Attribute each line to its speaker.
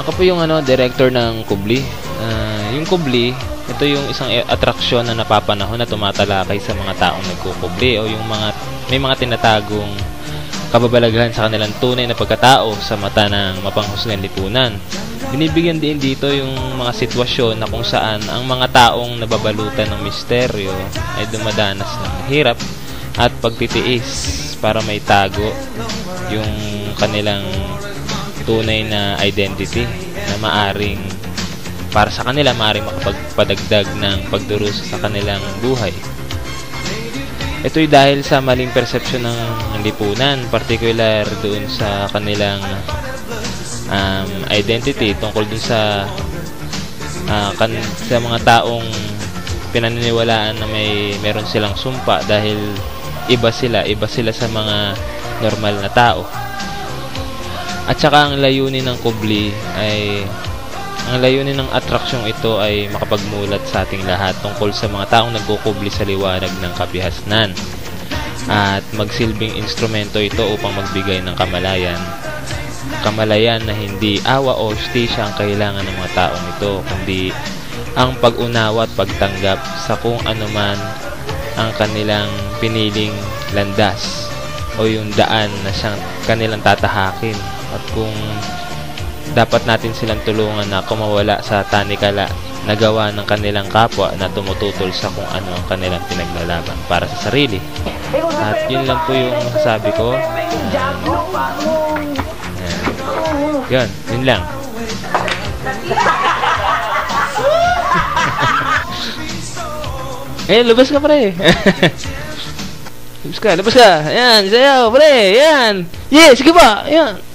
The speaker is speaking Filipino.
Speaker 1: Ako po yung director ng Kubli. Yung Kubli, ito yung isang atraksyon na napapanahon na tumatalakay sa mga taong nagkukubli o yung may mga tinatagong kababalaghan sa kanilang tunay na pagkatao sa mata ng mapanghusgang lipunan. Binibigyan din dito yung mga sitwasyon na kung saan ang mga taong nababalutan ng misteryo ay dumadanas ng hirap at pagtitiis para may tago yung kanilang tunay na identity na maaring para sa kanila maaring makapagpadagdag ng pagdurusa sa kanilang buhay. Ito'y dahil sa maling persepsyon ng lipunan, particular doon sa kanilang identity tungkol dun sa mga taong pinaniniwalaan na meron silang sumpa dahil iba sila sa mga normal na tao. At saka ang layunin ng Kubli ang layunin ng atraksyong ito ay makapagmulat sa ating lahat tungkol sa mga taong nagkukubli sa liwanag ng kabihasnan at magsilbing instrumento ito upang magbigay ng kamalayan na hindi awa o hustisya ang kailangan ng mga taong ito, kundi ang pag-unawa at pagtanggap sa kung anuman ang kanilang piniling landas o yung daan na siyang kanilang tatahakin, at kung dapat natin silang tulungan na kumawala sa tanikala na gawa ng kanilang kapwa na tumututol sa kung ano ang kanilang pinaglalaban para sa sarili. At yun lang po yung masasabi ko. Yun lang. Lubas ka pre. Lubas ka. Ayan, sayaw pre. Ayan. Yeah, sige ba. Ayan.